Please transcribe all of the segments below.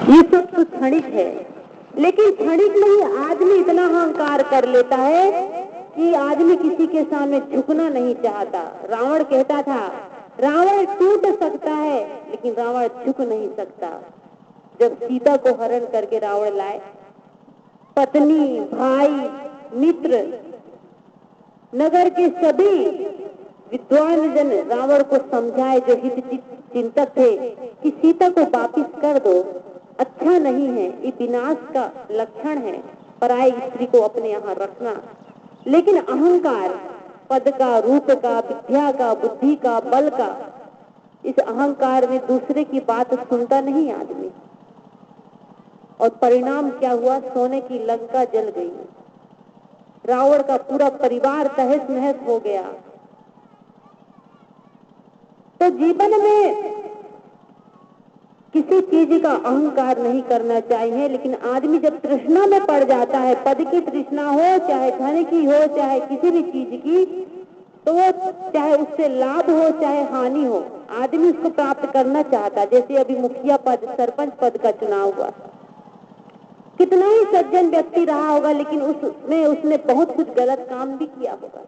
ये सब तो क्षणिक है, लेकिन क्षणिक में ही आदमी इतना अहंकार कर लेता है कि आदमी किसी के सामने झुकना नहीं चाहता। रावण कहता था रावण टूट सकता है लेकिन रावण झुक नहीं सकता। जब सीता को हरण करके रावण लाए, पत्नी, भाई, मित्र, नगर के सभी विद्वान जन रावण को समझाए जो हित चिंतक थे कि सीता को वापिस कर दो, अच्छा नहीं है, ये विनाश का लक्षण है, पराई स्त्री को अपने यहाँ रखना। लेकिन अहंकार, पद का, रूप का, विद्या का, बुद्धि का, बल का, इस अहंकार में दूसरे की बात सुनता नहीं आदमी। और परिणाम क्या हुआ? सोने की लंका जल गई, रावण का पूरा परिवार तहस नहस हो गया। तो जीवन में किसी चीज का अहंकार नहीं करना चाहिए, लेकिन आदमी जब तृष्णा में पड़ जाता है, पद की तृष्णा हो, चाहे धन की हो, चाहे किसी भी चीज की, तो वो चाहे उससे लाभ हो चाहे हानि हो, आदमी उसको प्राप्त करना चाहता। जैसे अभी मुखिया पद, सरपंच पद का चुनाव हुआ, कितना ही सज्जन व्यक्ति रहा होगा, लेकिन उसमें उसने बहुत कुछ गलत काम भी किया होगा।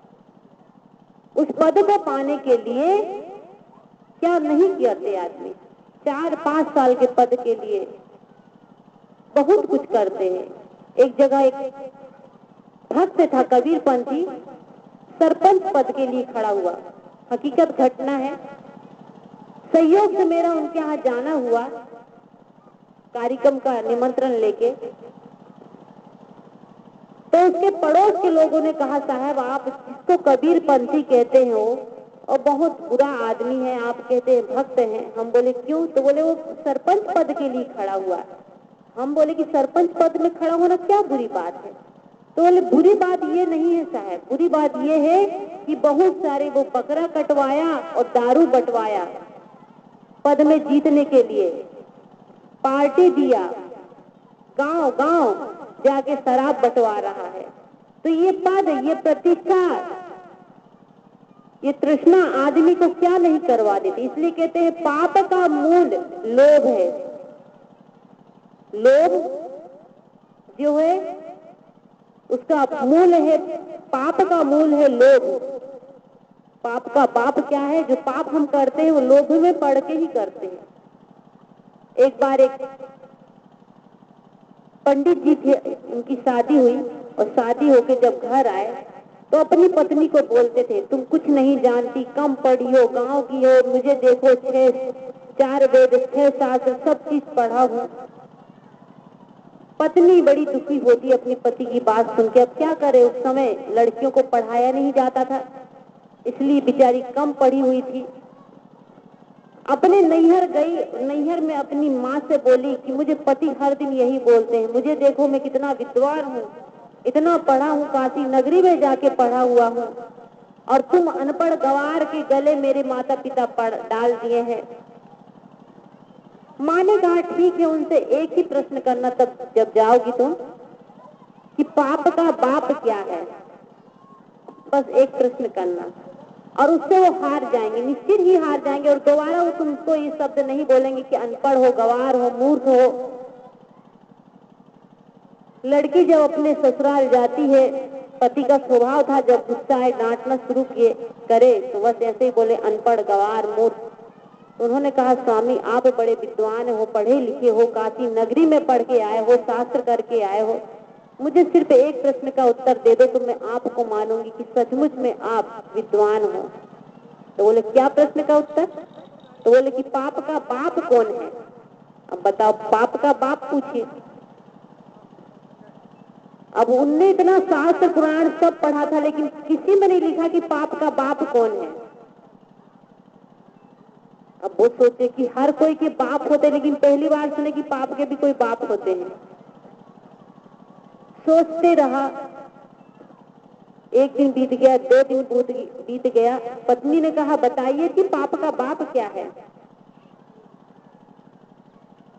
उस पद को पाने के लिए क्या नहीं करते आदमी? 4-5 साल के पद के लिए बहुत कुछ करते हैं। एक जगह एक भक्त था, कबीर पंथी, सरपंच पद के लिए खड़ा हुआ। हकीकत घटना है, संयोग से मेरा उनके यहाँ जाना हुआ, कार्यक्रम का निमंत्रण लेके। तो उसके पड़ोस के लोगों ने कहा, साहब आप जिसको कबीर पंथी कहते हो और बहुत बुरा आदमी है, आप कहते हैं भक्त हैं। हम बोले क्यों? तो बोले वो सरपंच पद के लिए खड़ा हुआ। हम बोले कि सरपंच पद में खड़ा होना क्या बुरी बात है? तो बोले बुरी बात ये नहीं है साहब, बुरी बात ये है कि बहुत सारे वो बकरा कटवाया और दारू बंटवाया, पद में जीतने के लिए पार्टी दिया, गांव गांव जाके शराब बंटवा रहा है। तो ये पद, ये प्रतिष्ठा, ये तृष्णा आदमी को क्या नहीं करवा देती। इसलिए कहते हैं पाप का मूल लोभ है। लोभ जो है उसका मूल है, पाप का मूल है लोभ। पाप का बाप क्या है? जो पाप हम करते हैं वो लोभ में पड़ के ही करते हैं। एक बार एक पंडित जी थे, उनकी शादी हुई और शादी होके जब घर आए तो अपनी पत्नी को बोलते थे, तुम कुछ नहीं जानती, कम पढ़ी हो, गांव की हो, मुझे देखो 4 वेद 6 शास्त्र सब चीज पढ़ा हूं। पत्नी बड़ी दुखी होती अपनी पति की बात सुन के। अब क्या करे, उस समय लड़कियों को पढ़ाया नहीं जाता था, इसलिए बेचारी कम पढ़ी हुई थी। अपने नैहर गई, नैहर में अपनी माँ से बोली कि मुझे पति हर दिन यही बोलते हैं, मुझे देखो मैं कितना विद्वान हूँ, इतना पढ़ा हूँ, काशी नगरी में जाके पढ़ा हुआ हूँ, और तुम अनपढ़ गवार के गले मेरे माता पिता डाल दिए हैं। माँ ने कहा ठीक है, उनसे एक ही प्रश्न करना तब जब जाओगी तुम, कि पाप का बाप क्या है, बस एक प्रश्न करना, और उससे वो हार जाएंगे, निश्चित ही हार जाएंगे। और दोबारा वो तुमको ये शब्द नहीं बोलेंगे कि अनपढ़ हो, गवार हो, मूर्ख हो। लड़की जब अपने ससुराल जाती है, पति का स्वभाव था जब गुस्सा आए डांटना शुरू किए करे तो बस ऐसे ही बोले अनपढ़, गवार, मूर्ख। उन्होंने कहा स्वामी आप बड़े विद्वान हो, पढ़े लिखे हो, काशी नगरी में पढ़ के आए हो, शास्त्र करके आए हो, मुझे सिर्फ एक प्रश्न का उत्तर दे दो तो मैं आपको मानूंगी कि सचमुच में आप विद्वान हो। तो बोले क्या प्रश्न का उत्तर? तो बोले कि पाप का बाप कौन है? अब बताओ, पाप का बाप पूछिए। अब उनने इतना शास्त्र पुराण सब पढ़ा था, लेकिन किसी में नहीं लिखा कि पाप का बाप कौन है। अब वो सोचे कि हर कोई के बाप होते, लेकिन पहली बार सुने कि पाप के भी कोई बाप होते हैं। सोचते रहा, एक दिन बीत गया, 2 दिन बीत गया। पत्नी ने कहा बताइए कि पाप का बाप क्या है।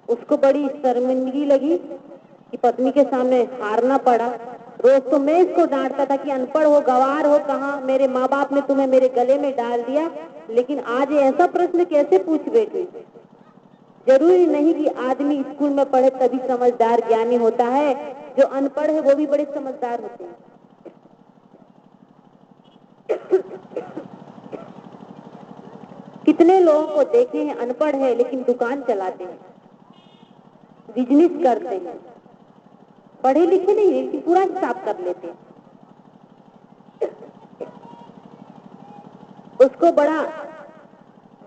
उसको बड़ी शर्मिंदगी लगी कि पत्नी के सामने हारना पड़ा। रोज तो मैं इसको डांटता था कि अनपढ़ हो, गवार हो, कहाँ मेरे माँ बाप ने तुम्हें मेरे गले में डाल दिया, लेकिन आज ऐसा प्रश्न कैसे पूछ बैठी। जरूरी नहीं कि आदमी स्कूल में पढ़े तभी समझदार ज्ञानी होता है, जो अनपढ़ है वो भी बड़े समझदार होते हैं। कितने लोगों को देखे हैं अनपढ़ है लेकिन दुकान चलाते हैं, बिजनेस करते हैं, पढ़े लिखे नहीं है लेकिन पूरा हिसाब कर लेते हैं। उसको बड़ा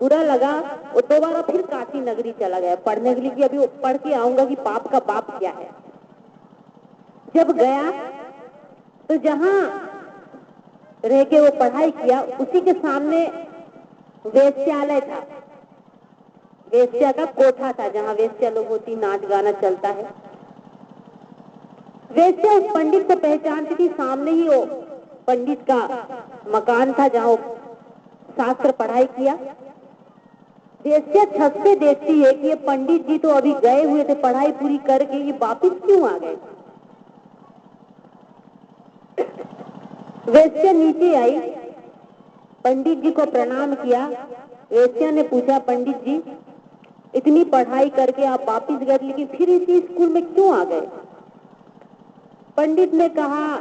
बुरा लगा, वो दोबारा फिर काशी नगरी चला गया पढ़ने के लिए कि अभी वो पढ़ के आऊंगा कि पाप का बाप क्या है। जब गया तो जहां रह के वो पढ़ाई किया उसी के सामने वेश्यालय था, वेश्या का कोठा था जहां वेश्या लोग होती, नाच गाना चलता है। वेश्या उस पंडित को पहचानती थी, सामने ही वो पंडित का मकान था जहां वो शास्त्र पढ़ाई किया। वेश्या छत से देखती है कि ये पंडित जी तो अभी गए हुए थे पढ़ाई पूरी करके, ये वापिस क्यों आ गए। वेश्या नीचे आई, पंडित जी को प्रणाम किया। वेश्या ने पूछा, पंडित जी इतनी पढ़ाई करके आप वापिस गए लेकिन फिर इसी स्कूल में क्यों आ गए। पंडित ने कहा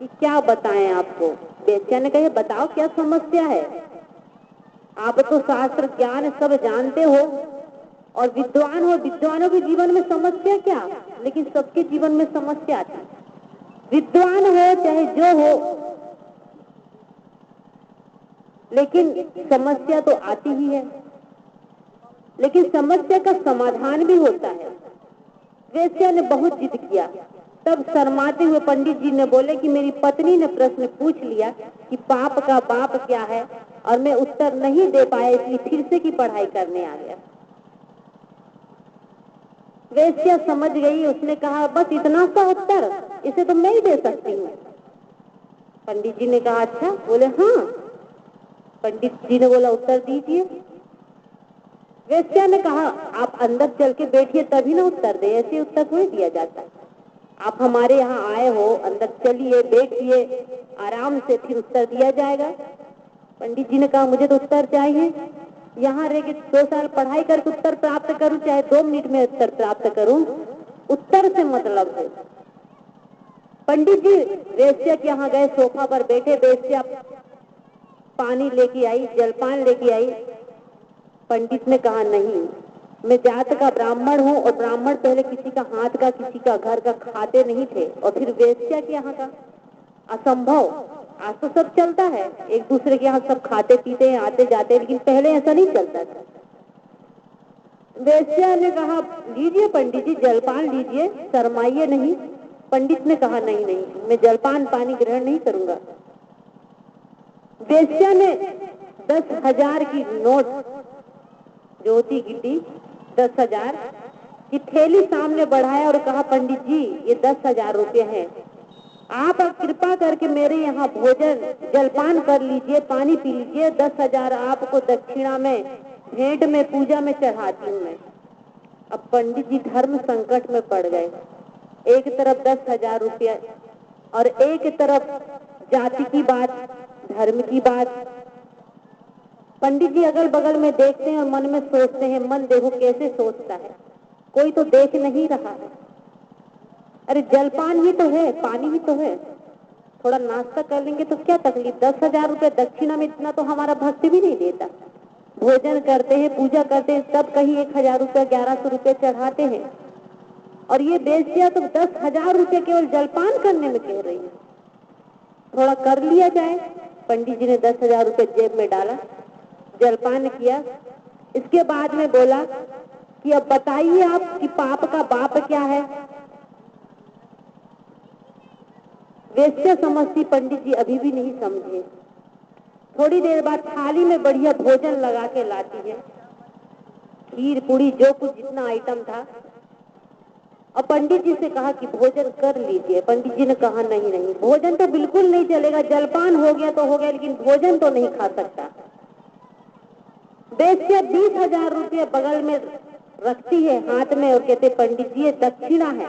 कि क्या बताएं आपको। वेश्या ने कहा, बताओ क्या समस्या है। आप तो शास्त्र ज्ञान सब जानते हो और विद्वान हो, विद्वानों के जीवन में समस्या क्या, लेकिन सबके जीवन में समस्या आती। विद्वान हो चाहे जो हो, लेकिन समस्या तो आती ही है, लेकिन समस्या का समाधान भी होता है। वेश्या ने बहुत जिद किया, तब शर्माते हुए पंडित जी ने बोले कि मेरी पत्नी ने प्रश्न पूछ लिया कि पाप का बाप क्या है और मैं उत्तर नहीं दे पाया, इसलिए फिर से की पढ़ाई करने आ गया। वेश्या समझ गई, उसने कहा बस इतना सा उत्तर, इसे तो मैं ही दे सकती हूँ। पंडित जी ने कहा अच्छा, बोले हाँ। पंडित जी ने बोला उत्तर दीजिए। वेश्या ने कहा आप अंदर चल के बैठिए तभी ना उत्तर दे, ऐसे उत्तर थोड़ी दिया जाता। आप हमारे यहाँ आए हो, अंदर चलिए बैठिए आराम से, फिर उत्तर दिया जाएगा। पंडित जी ने कहा मुझे तो उत्तर चाहिए, यहाँ रह के 2 साल पढ़ाई करके उत्तर प्राप्त करूं, चाहे 2 मिनट में उत्तर प्राप्त करूं, उत्तर से मतलब है। पंडित जी वेश्या के यहाँ गए, सोफा पर बैठे। वेश्या पानी लेके आई, जलपान लेके आई। पंडित ने कहा नहीं, मैं जात का ब्राह्मण हूँ और ब्राह्मण पहले किसी का हाथ का, किसी का घर का खाते नहीं थे, और फिर वेश्या के यहाँ का असंभव। आज तो सब चलता है, एक दूसरे के यहाँ सब खाते पीते हैं, आते जाते हैं, लेकिन पहले ऐसा नहीं चलता था। वेश्या ने कहा लीजिए पंडित जी जलपान लीजिए, शर्माइए नहीं। पंडित ने कहा नहीं नहीं, मैं जलपान पानी ग्रहण नहीं करूंगा। वेश्या ने 10,000 की नोट जो होती गिट्टी 10,000 की थैली सामने बढ़ाया और कहा पंडित जी ये 10,000 रुपये हैं, आप कृपा करके मेरे यहाँ भोजन जलपान कर लीजिए, पानी पी लीजिए, 10,000 आपको दक्षिणा में, भेंट में, पूजा में चढ़ाती हूँ मैं। अब पंडित जी धर्म संकट में पड़ गए, एक तरफ 10,000 रुपया और एक तरफ जाति की बात, धर्म की बात। पंडित जी अगल बगल में देखते हैं और मन में सोचते हैं, मन देखो कैसे सोचता है, कोई तो देख नहीं रहा है। अरे जलपान ही तो है, पानी ही तो है, थोड़ा नाश्ता कर लेंगे तो क्या तकलीफ। 10,000 रुपये दक्षिणा में इतना तो हमारा भक्त भी नहीं देता। भोजन करते हैं, पूजा करते हैं, तब कहीं 1,000 रुपये 1,100 रुपये चढ़ाते हैं, और ये बेश्या तो 10,000 रुपये केवल जलपान करने में कह रही है, थोड़ा कर लिया जाए। पंडित जी ने 10,000 रुपये जेब में डाला, जलपान किया। इसके बाद में बोला कि अब बताइए आप कि पाप का बाप क्या है। वेश्या समझती पंडित जी अभी भी नहीं समझे। थोड़ी देर बाद थाली में बढ़िया भोजन लगा के लाती है, खीर पूरी जो कुछ जितना आइटम था, और पंडित जी से कहा कि भोजन कर लीजिए। पंडित जी ने कहा नहीं नहीं, भोजन तो बिल्कुल नहीं चलेगा, जलपान हो गया तो हो गया, लेकिन भोजन तो नहीं खा सकता। वेश्या 20,000 रुपये बगल में रखती है हाथ में और कहते पंडित जी ये दक्षिणा है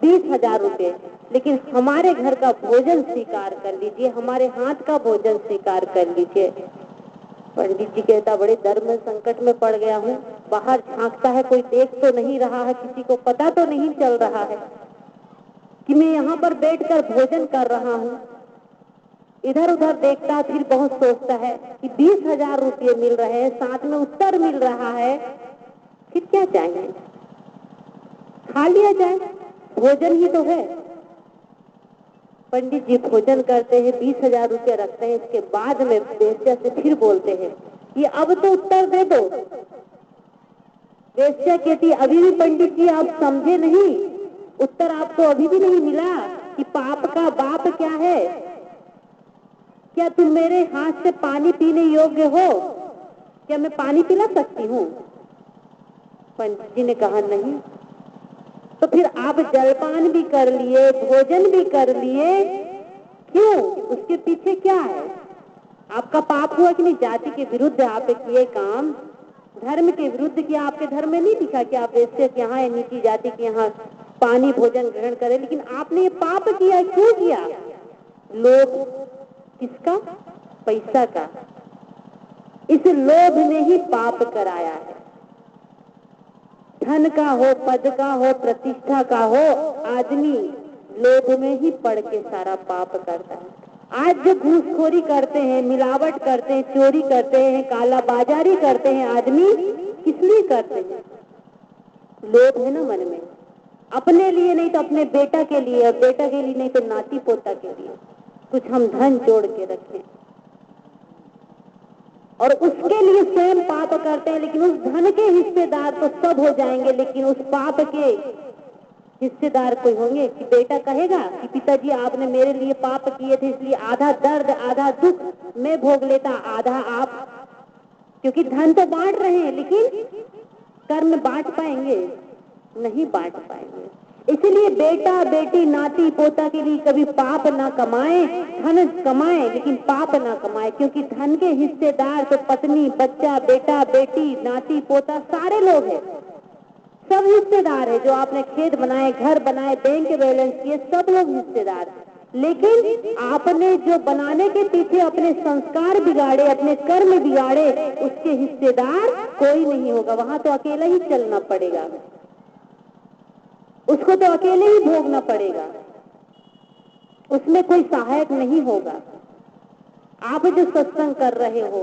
20,000 रुपये, लेकिन हमारे घर का भोजन स्वीकार कर लीजिए, हमारे हाथ का भोजन स्वीकार कर लीजिए। पंडित जी कहता, बड़े धर्म संकट में पड़ गया हूँ। बाहर झांकता है, कोई देख तो नहीं रहा है, किसी को पता तो नहीं चल रहा है कि मैं यहाँ पर बैठकर भोजन कर रहा हूँ। इधर उधर देखता, फिर बहुत सोचता है कि 20,000 रुपये मिल रहे हैं, साथ में उत्तर मिल रहा है, फिर क्या चाहिए, खा लिया जाए, भोजन ही तो है। पंडित जी भोजन करते हैं, 20,000 रुपये रखते हैं। इसके बाद में वेश्या से फिर बोलते हैं, ये अब तो उत्तर दे दो। वेश्या कहती, अभी भी पंडित जी आप समझे नहीं, उत्तर आपको अभी भी नहीं मिला कि पाप का बाप क्या है। क्या तुम मेरे हाथ से पानी पीने योग्य हो? क्या मैं पानी पिला सकती हूँ? पंडित जी ने कहा, नहीं। तो फिर आप जलपान भी कर लिए, भोजन भी कर लिए, क्यों? उसके पीछे क्या है? आपका पाप हुआ कि नहीं? जाति के विरुद्ध आप किए काम, धर्म के विरुद्ध किया। आपके धर्म में नहीं दिखा कि आप वेश्या के यहाँ, नीची जाति के यहाँ पानी भोजन ग्रहण करें, लेकिन आपने ये पाप किया। क्यों किया? लोभ। किसका? पैसा का। इस लोभ ने ही पाप कराया है। धन का हो, पद का हो, प्रतिष्ठा का हो, आदमी लोभ में ही पड़ के सारा पाप करता है। आज जो घूसखोरी करते हैं, मिलावट करते हैं, चोरी करते हैं, काला बाजारी करते हैं, आदमी किस लिए करते हैं? लोभ है ना मन में। अपने लिए नहीं तो अपने बेटा के लिए, और बेटा के लिए नहीं तो नाती पोता के लिए कुछ हम धन जोड़ के रखें, और उसके लिए स्वयं पाप करते हैं। लेकिन उस धन के हिस्सेदार तो सब हो जाएंगे, लेकिन उस पाप के हिस्सेदार कोई होंगे? कि बेटा कहेगा कि पिताजी आपने मेरे लिए पाप किए थे, इसलिए आधा दर्द आधा दुख मैं भोग लेता, आधा आप। क्योंकि धन तो बांट रहे हैं, लेकिन कर्म बांट पाएंगे? नहीं बांट पाएंगे। इसलिए बेटा बेटी नाती पोता के लिए कभी पाप ना कमाए, धन कमाए लेकिन पाप ना कमाए। क्योंकि धन के हिस्सेदार तो पत्नी, बच्चा, बेटा, बेटी, नाती पोता सारे लोग हैं, सब हिस्सेदार है। जो आपने खेत बनाए, घर बनाए, बैंक बैलेंस किए, सब लोग हिस्सेदार। लेकिन आपने जो बनाने के पीछे अपने संस्कार बिगाड़े, अपने कर्म बिगाड़े, उसके हिस्सेदार कोई नहीं होगा। वहां तो अकेला ही चलना पड़ेगा, उसको तो अकेले ही भोगना पड़ेगा, उसमें कोई सहायक नहीं होगा। आप जो सत्संग कर रहे हो,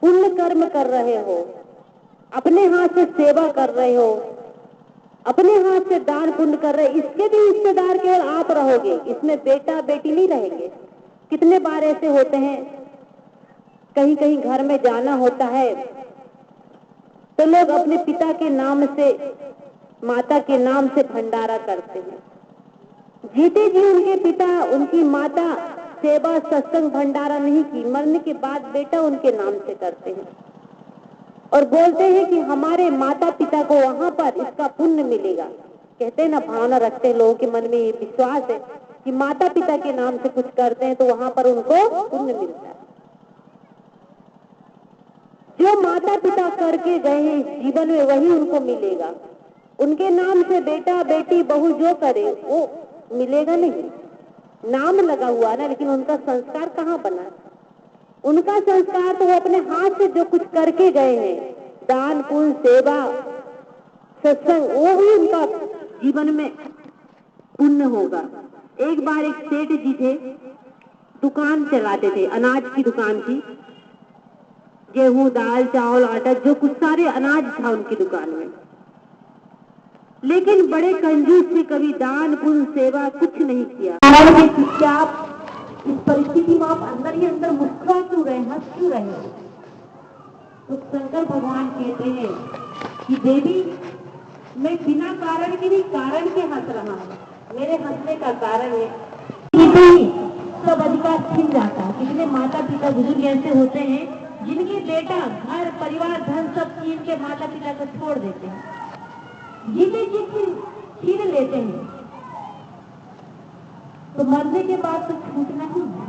पुण्य कर्म कर रहे हो, अपने हाथ से सेवा कर रहे हो, अपने हाथ से दान पुण्य कर रहे, इसके भी हिस्सेदार केवल आप रहोगे, इसमें बेटा बेटी नहीं रहेंगे। कितने बार ऐसे होते हैं, कहीं कहीं घर में जाना होता है तो लोग अपने पिता के नाम से, माता के नाम से भंडारा करते हैं। जीते जी उनके पिता, उनकी माता सेवा सत्संग भंडारा नहीं की, मरने के बाद बेटा उनके नाम से करते हैं और बोलते हैं कि हमारे माता पिता को वहां पर इसका पुण्य मिलेगा। कहते हैं ना, भावना रखते हैं, लोगों के मन में ये विश्वास है कि माता पिता के नाम से कुछ करते हैं तो वहां पर उनको पुण्य मिलता है। जो माता पिता करके गए हैं जीवन में, वही उनको मिलेगा। उनके नाम से बेटा बेटी बहू जो करे वो मिलेगा नहीं। नाम लगा हुआ ना, लेकिन उनका संस्कार कहाँ बना? उनका संस्कार तो वो अपने हाथ से जो कुछ करके गए हैं, दान पुण्य सेवा सत्संग, वो ही उनका जीवन में पुण्य होगा। एक बार एक सेठ जी थे, दुकान चलाते थे, अनाज की दुकान थी, गेहूं दाल चावल आटा जो कुछ सारे अनाज था उनकी दुकान में। लेकिन बड़े कंजूस थे, कभी दान पुण्य सेवा कुछ नहीं किया। क्या आप इस परिस्थिति में आप अंदर ही अंदर मुस्कुरा क्यों रहे, हंस क्यों रहे? तो शंकर भगवान कहते हैं कि देवी, मैं बिना कारण के नहीं, कारण के हंस रहा हूँ। मेरे हंसने का कारण है सब अधिकार छिन जाता है। कितने माता पिता बुजुर्ग ऐसे होते हैं जिनके बेटा घर परिवार धन सब छीन के माता पिता को छोड़ देते हैं, जीते जी छीन लेते हैं, तो मरने के बाद तो छूटना ही है।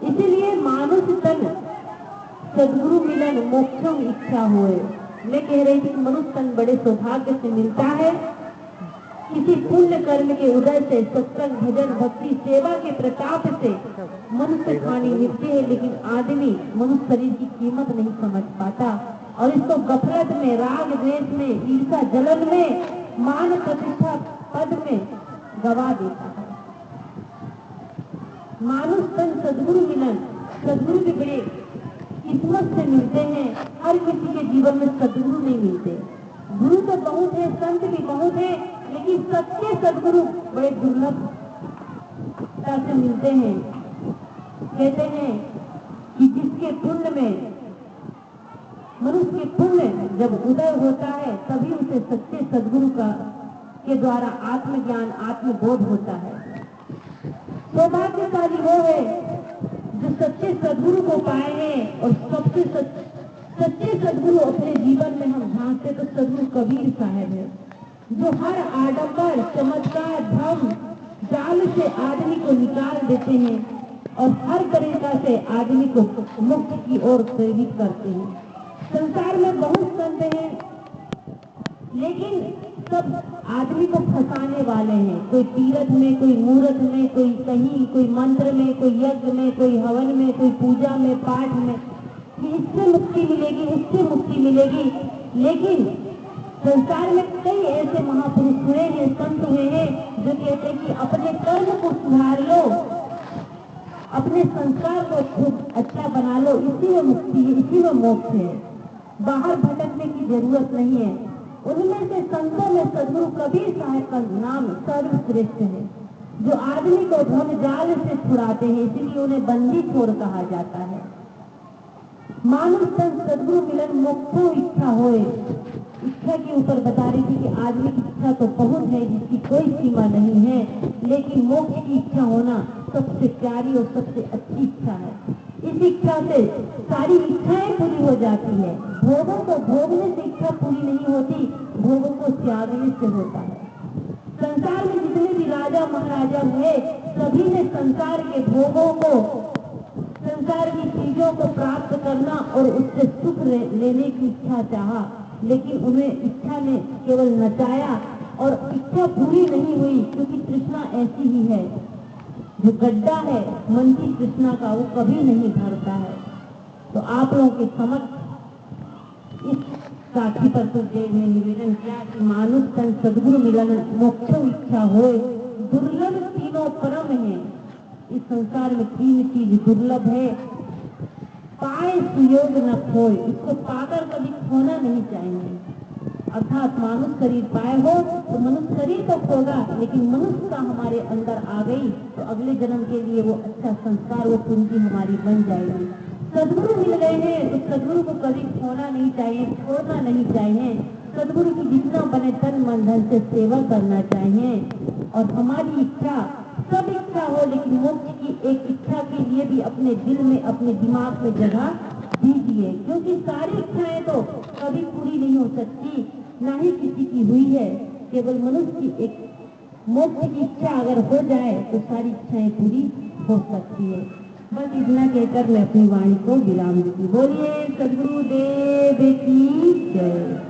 इसीलिए मानुष तन सदगुरु मिलन मोक्षम इच्छा होए। मैं कह रही थी कि मनुष्य तन बड़े सौभाग्य से मिलता है किसी पुण्य कर्म के उदय से, सत्संग भजन भक्ति सेवा के प्रताप से मनुष्य खानी मिलती है, लेकिन आदमी मनुष्य शरीर की कीमत नहीं समझ पाता और इसको गफलत में, राग द्वेष में, ईर्षा जलन में, मान प्रतिष्ठा पद में गवा देता है। मानुष तन सदगुरु मिलन, सदगुरु के बड़े किस्मत से मिलते हैं। हर किसी के जीवन में सदगुरु नहीं मिलते। गुरु तो बहुत है, संत भी बहुत है, लेकिन सच्चे सदगुरु बड़े दुर्लभता से मिलते हैं। कहते हैं कि जिसके पुण्य में, मनुष्य के पुण्य जब उदय होता है तभी उसे सच्चे सदगुरु के द्वारा आत्मज्ञान, आत्मबोध होता है। सौभाग्यशाली वो है जो सच्चे सदगुरु को पाए हैं। और सबसे सच्चे सदगुरु अपने जीवन में हम झांकते तो सदगुरु कबीर साहब है, जो हर आडंबर, चमत्कार, भ्रम, जाल से आदमी को निकाल देते हैं और हर तरीका से आदमी को मुक्ति की ओर प्रेरित करते हैं। संसार में बहुत संत हैं, लेकिन सब आदमी को फंसाने वाले हैं। कोई तीर्थ में, कोई मूर्त में, कोई कहीं, कोई मंत्र में, कोई यज्ञ में, कोई हवन में, कोई पूजा में, पाठ में, कि इससे मुक्ति मिलेगी, उससे मुक्ति मिलेगी। लेकिन संसार में कई ऐसे महापुरुष हुए हैं, संत हुए हैं, जो कहते हैं कि अपने कर्म को सुधार लो, अपने संस्कार को खूब अच्छा बना लो, इसी में मुक्ति है, इसी में मोक्ष है। बाहर भटकने की जरूरत नहीं है। उनमें से संतों में सदगुरु कबीर साहब का नाम सर्वश्रेष्ठ है, जो आदमी को भ्रम जाल से छुड़ाते हैं, इसलिए उन्हें बंदी छोड़ कहा जाता है। मानुष तन सदगुरु मिलन मोक्षो इच्छा होए। इच्छा के ऊपर बता रही थी कि आदमी की इच्छा तो बहुत है, जिसकी कोई सीमा नहीं है, लेकिन मोक्ष की इच्छा होना सबसे प्यारी और सबसे अच्छी इच्छा है। इस इच्छा से सारी इच्छाएं पूरी हो जाती है। भोगों को भोगने से इच्छा पूरी नहीं होती, भोगों को त्यागने से होता है। संसार में जितने भी राजा महाराजा हुए, सभी ने संसार के भोगों को, संसार की चीजों को प्राप्त करना और उससे सुख लेने की इच्छा चाहा, लेकिन उन्हें इच्छा ने केवल नचाया और इच्छा पूरी नहीं हुई, क्योंकि तृष्णा ऐसी ही है, जो गड्ढा है मन की तृष्णा का, वो कभी नहीं भरता है। तो आप लोगों के समक्ष इस साथी पर तो देव ने निवेदन किया कि मानुष तन सदगुरु मिलन मोक्षो इच्छा होए। दुर्लभ तीनों परम है। इस संसार में तीन चीज दुर्लभ है। पाए सुयोग न खोए, इसको पाकर कभी खोना नहीं चाहिए। अर्थात मनुष्य शरीर पाए हो तो मनुष्य शरीर तो खोगा, लेकिन मनुष्यता हमारे अंदर आ गई तो अगले जन्म के लिए वो अच्छा संस्कार, वो पूंजी हमारी बन जाएगी। सदगुरु मिल गए हैं तो सदगुरु को कभी खोना नहीं चाहिए, छोड़ना नहीं चाहिए। सदगुरु की जितना बने तन मन धन से सेवा करना चाहिए। और हमारी इच्छा, सब इच्छा हो, लेकिन मोक्ष की एक इच्छा के लिए भी अपने दिल में, अपने दिमाग में जगह दीजिए, क्योंकि सारी इच्छाएं तो कभी पूरी नहीं हो सकती, ना ही किसी की हुई है। केवल मनुष्य की एक मोक्ष की इच्छा अगर हो जाए तो सारी इच्छाएं पूरी हो सकती है। बस इतना कहकर मैं अपनी वाणी को विराम देती। बोलिए सदगुरुदेव की जय।